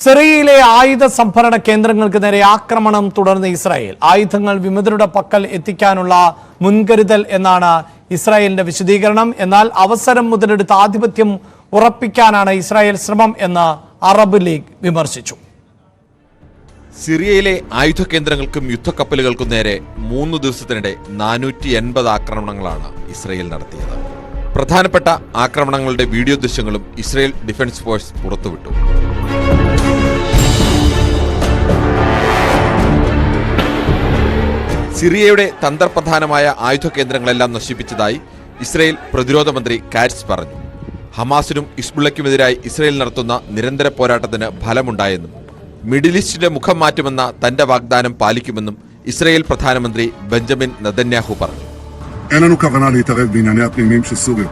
സിറിയയിലെ ആയുധ സംഭരണ കേന്ദ്രങ്ങൾക്ക് നേരെ ആക്രമണം തുടർന്ന് ഇസ്രായേൽ. ആയുധങ്ങൾ വിമതരുടെ പക്കൽ എത്തിക്കാനുള്ള മുൻകരുതൽ എന്നാണ് ഇസ്രായേലിന്റെ വിശദീകരണം. എന്നാൽ അവസരം മുതലെടുത്ത് ആധിപത്യം ഉറപ്പിക്കാനാണ് ഇസ്രായേൽ ശ്രമം എന്ന് അറബ് ലീഗ് വിമർശിച്ചു. സിറിയയിലെ ആയുധ കേന്ദ്രങ്ങൾക്കും യുദ്ധക്കപ്പലുകൾക്കും നേരെ 3 ദിവസത്തിനിടെ 480 ആക്രമണങ്ങളാണ് ഇസ്രായേൽ നടത്തിയത്. പ്രധാനപ്പെട്ട ആക്രമണങ്ങളുടെ വീഡിയോ ദൃശ്യങ്ങളും ഇസ്രായേൽ ഡിഫൻസ് ഫോഴ്സ് പുറത്തുവിട്ടു. സിറിയയുടെ തന്ത്രപ്രധാനമായ ആയുധ കേന്ദ്രങ്ങളെല്ലാം നശിപ്പിച്ചതായി ഇസ്രായേൽ പ്രതിരോധ മന്ത്രി കാറ്റ്സ് പറഞ്ഞു. ഹമാസിനും ഹിസ്ബുള്ളയ്ക്കുമെതിരായി ഇസ്രായേൽ നടത്തുന്ന നിരന്തര പോരാട്ടത്തിന് ഫലമുണ്ടായെന്നും മിഡിൽ ഈസ്റ്റിന്റെ മുഖം മാറ്റുമെന്ന തന്റെ വാഗ്ദാനം പാലിക്കുമെന്നും ഇസ്രായേൽ പ്രധാനമന്ത്രി ബെഞ്ചമിൻ നെതന്യാഹു പറഞ്ഞു. אין לנו כוונה להתערב בענייני הפנימיים של סוריה,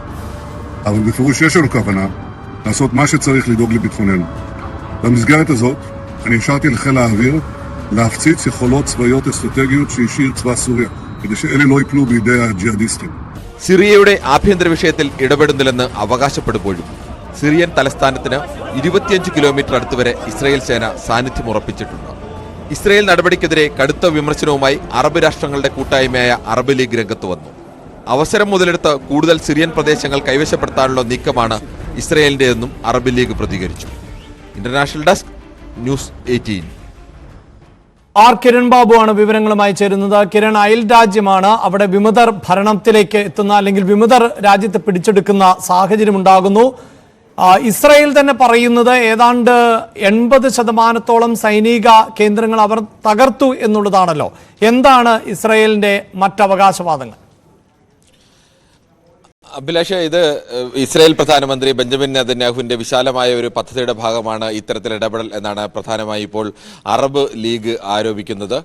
אבל בפירוש יש לנו כוונה לעשות מה שצריך לדאוג לביטחוננו. במסגרת הזאת, אני השארתי לחיל האוויר להפציץ יכולות צבאיות אסטרטגיות שהשאיר צבא סוריה, כדי שאלה לא ייפלו בידי הג'יהאדיסטים. സിറിയയുടെ ആഭ്യന്തര വിഷയത്തിൽ ഇടപെടുന്നില്ലെന്ന് അവകാശപ്പെടുമ്പോഴും സിറിയൻ തലസ്ഥാനത്തിന് 25 കിലോമീറ്റർ അടുത്തുവരെ ഇസ്രായേൽ സേന സാന്നിധ്യം ഉറപ്പിച്ചിട്ടുണ്ട്. ഇസ്രായേൽ നടപടിക്കെതിരെ കടുത്ത വിമർശനവുമായി അറബ് രാഷ്ട്രങ്ങളുടെ കൂട്ടായ്മയായ അറബ് ലീഗ് രംഗത്ത് വന്നു. അവസരം മുതലെടുത്ത് കൂടുതൽ സിറിയൻ പ്രദേശങ്ങൾ കൈവശപ്പെടുത്താനുള്ള നീക്കമാണ് ഇസ്രായേലിന്റെതെന്നും അറബ് ലീഗ് പ്രതികരിച്ചു. International desk, news 18. R Kiran Babu ആണ് വിവരങ്ങളുമായി ചേരുന്നത്. കിരൺ, അയൽ രാജ്യമാണ്, അവിടെ വിമതർ ഭരണത്തിലേക്ക് എത്തുന്ന അല്ലെങ്കിൽ വിമതർ രാജ്യത്തെ പിടിച്ചെടുക്കുന്ന സാഹചര്യം ഉണ്ടാകുന്നു. ഇസ്രായേൽ തന്നെ പറയുന്നത് ഏതാണ്ട് 80% സൈനിക കേന്ദ്രങ്ങൾ അവർ തകർത്തു എന്നുള്ളതാണല്ലോ. എന്താണ് ഇസ്രായേലിന്റെ മറ്റവകാശവാദങ്ങൾ? അഭിലാഷ്, ഇത് ഇസ്രായേൽ പ്രധാനമന്ത്രി ബെഞ്ചമിൻ നെതന്യാഹുവിന്റെ വിശാലമായ ഒരു പദ്ധതിയുടെ ഭാഗമാണ് ഇത്തരത്തിൽ ഇടപെടൽ എന്നാണ് പ്രധാനമായി ഇപ്പോൾ അറബ് ലീഗ് ആരോപിക്കുന്നത്.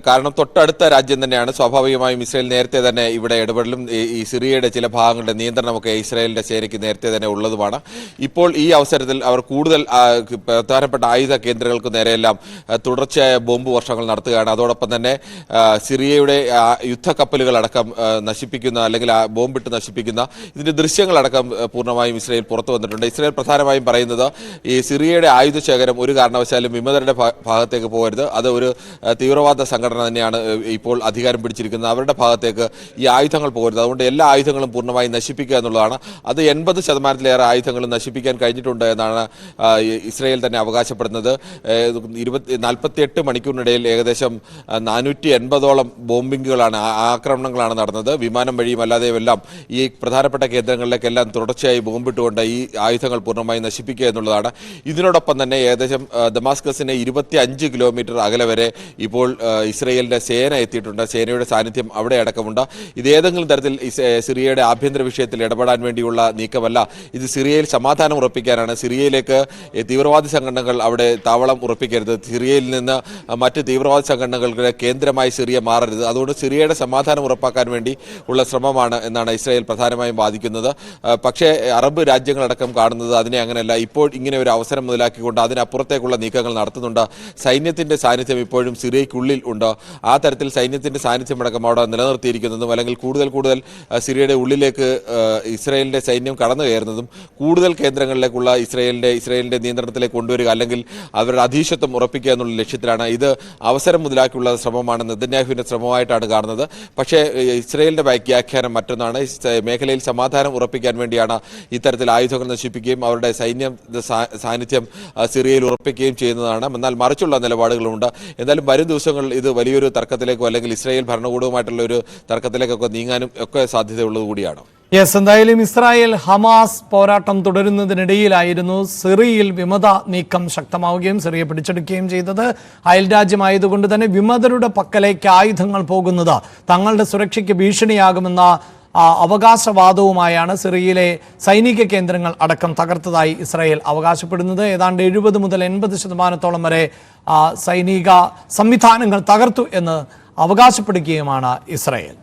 കാരണം തൊട്ടടുത്ത രാജ്യം തന്നെയാണ്. സ്വാഭാവികമായും ഇസ്രായേൽ നേരത്തെ തന്നെ ഇവിടെ ഇടപെടലും ഈ സിറിയയുടെ ചില ഭാഗങ്ങളുടെ നിയന്ത്രണമൊക്കെ ഇസ്രായേലിന്റെ സേനയ്ക്ക് നേരത്തെ തന്നെ ഉള്ളതുമാണ്. ഇപ്പോൾ ഈ അവസരത്തിൽ അവർ കൂടുതൽ പ്രധാനപ്പെട്ട ആയുധ കേന്ദ്രങ്ങൾക്ക് നേരെയെല്ലാം തുടർച്ചയായ ബോംബ് വർഷങ്ങൾ നടത്തുകയാണ്. അതോടൊപ്പം തന്നെ സിറിയയുടെ യുദ്ധക്കപ്പലുകളടക്കം നശിപ്പിക്കുന്ന അല്ലെങ്കിൽ ബോംബിട്ട് നശിപ്പിക്കുന്ന ഇതിന്റെ ദൃശ്യങ്ങളടക്കം പൂർണ്ണമായും ഇസ്രായേൽ പുറത്തു വന്നിട്ടുണ്ട്. ഇസ്രായേൽ പ്രധാനമായും പറയുന്നത് ഈ സിറിയയുടെ ആയുധ ശേഖരം ഒരു കാരണവശാലും വിമതരുടെ ഭാഗത്തേക്ക് പോകരുത്. അത് ഒരു തീവ്രവാദ സംഘടന തന്നെയാണ് ഇപ്പോൾ അധികാരം പിടിച്ചിരിക്കുന്നത്. അവരുടെ ഭാഗത്തേക്ക് ഈ ആയുധങ്ങൾ പോകരുത്. അതുകൊണ്ട് എല്ലാ ആയുധങ്ങളും പൂർണ്ണമായും നശിപ്പിക്കുക എന്നുള്ളതാണ്. അത് 80%-ലേറെ ആയുധങ്ങളും നശിപ്പിക്കാൻ കഴിഞ്ഞിട്ടുണ്ട് എന്നാണ് ഇസ്രായേൽ തന്നെ അവകാശപ്പെടുന്നത്. 48 മണിക്കൂറിനിടയിൽ ഏകദേശം 480ഓളം ബോംബിങ്ങുകളാണ്, ആക്രമണങ്ങളാണ് നടന്നത്. വിമാനം വഴിയും അല്ലാതെയും എല്ലാം ഈ പ്രധാനപ്പെട്ട കേന്ദ്രങ്ങളിലേക്കെല്ലാം തുടർച്ചയായി ബോംബിട്ടുകൊണ്ട് ഈ ആയുധങ്ങൾ പൂർണ്ണമായി നശിപ്പിക്കുക എന്നുള്ളതാണ്. ഇതിനോടൊപ്പം തന്നെ ഏകദേശം ദമാസ്കസിന് 25 കിലോമീറ്റർ അകലെ വരെ ഇപ്പോൾ ഇസ്രായേലിന്റെ സേന എത്തിയിട്ടുണ്ട്. സേനയുടെ സാന്നിധ്യം അവിടെ അടക്കമുണ്ട്. ഇത് ഏതെങ്കിലും തരത്തിൽ സിറിയയുടെ ആഭ്യന്തര വിഷയത്തിൽ ഇടപെടാൻ വേണ്ടിയുള്ള നീക്കമല്ല. ഇത് സിറിയയിൽ സമാധാനം ഉറപ്പിക്കാനാണ്. സിറിയയിലേക്ക് തീവ്രവാദി സംഘടനകൾ അവിടെ താവളം ഉറപ്പിക്കരുത്. സിറിയയിൽ നിന്ന് മറ്റ് തീവ്രവാദി സംഘടനകളുടെ കേന്ദ്രമായി സിറിയ മാറരുത്. അതുകൊണ്ട് സിറിയയുടെ സമാധാനം ഉറപ്പാക്കാൻ വേണ്ടി ഉള്ള ശ്രമമാണ് എന്നാണ് ഇസ്രായേൽ പ്രധാനമായും ബാധിക്കുന്നത്. പക്ഷേ അറബ് രാജ്യങ്ങളടക്കം കാണുന്നത് അതിനെ അങ്ങനെയല്ല. ഇപ്പോൾ ഇങ്ങനെ ഒരു അവസരം മുതലാക്കിക്കൊണ്ട് അതിനപ്പുറത്തേക്കുള്ള നീക്കങ്ങൾ നടത്തുന്നുണ്ട്. സൈന്യത്തിന്റെ സാന്നിധ്യം ഇപ്പോഴും സിറിയയ്ക്കുള്ളിൽ ഉണ്ട്. ആ തരത്തിൽ സൈന്യത്തിന്റെ സാന്നിധ്യം അടക്കം അവിടെ നിലനിർത്തിയിരിക്കുന്നതും അല്ലെങ്കിൽ കൂടുതൽ സിറിയയുടെ ഉള്ളിലേക്ക് ഇസ്രായേലിന്റെ സൈന്യം കടന്നു കയറുന്നതും കൂടുതൽ കേന്ദ്രങ്ങളിലേക്കുള്ള ഇസ്രായേലിന്റെ നിയന്ത്രണത്തിലേക്ക് കൊണ്ടുവരിക അല്ലെങ്കിൽ അവരുടെ അധീശത്വം ഉറപ്പിക്കുക എന്നുള്ള ലക്ഷ്യത്തിലാണ്. ഇത് അവസരം മുതലാക്കിയുള്ള ശ്രമമാണ്, നെതന്യാഹുവിന്റെ ശ്രമമായിട്ടാണ് കാണുന്നത്. പക്ഷേ ഇസ്രായേലിന്റെ വ്യാഖ്യാനം മറ്റൊന്നാണ്. മേഖലയിൽ സമാധാനം ഉറപ്പിക്കാൻ വേണ്ടിയാണ് ഇത്തരത്തിൽ ആയുധങ്ങൾ നശിപ്പിക്കുകയും അവരുടെ സൈന്യം സാന്നിധ്യം സിറിയയിൽ ഉറപ്പിക്കുകയും ചെയ്യുന്നതാണ്. എന്നാൽ മറിച്ചുള്ള നിലപാടുകളുണ്ട്. എന്തായാലും വരും ദിവസങ്ങളിൽ ഇത് വലിയൊരു തർക്കത്തിലേക്കോ അല്ലെങ്കിൽ ഇസ്രായേൽ ഭരണകൂടവുമായിട്ടുള്ള ഒരു തർക്കത്തിലേക്കൊക്കെ നീങ്ങാനും ഒക്കെ സാധ്യതയുള്ളത് കൂടിയാണ്. എന്തായാലും ഇസ്രായേൽ ഹമാസ് പോരാട്ടം തുടരുന്നതിനിടയിലായിരുന്നു സിറിയയിൽ വിമത നീക്കം ശക്തമാവുകയും സിറിയ പിടിച്ചെടുക്കുകയും ചെയ്തത്. അയൽ രാജ്യമായതുകൊണ്ട് തന്നെ വിമതരുടെ പക്കലേക്ക് ആയുധങ്ങൾ പോകുന്നത് തങ്ങളുടെ സുരക്ഷയ്ക്ക് ഭീഷണിയാകുമെന്ന അവകാശവാദവുമായാണ് സിറിയയിലെ സൈനിക കേന്ദ്രങ്ങൾ അടക്കം തകർത്തതായി ഇസ്രായേൽ അവകാശപ്പെടുന്നത്. ഏതാണ്ട് 70 മുതൽ 80% വരെ സൈനിക സംവിധാനങ്ങൾ തകർത്തു എന്ന് അവകാശപ്പെടുകയുമാണ് ഇസ്രായേൽ.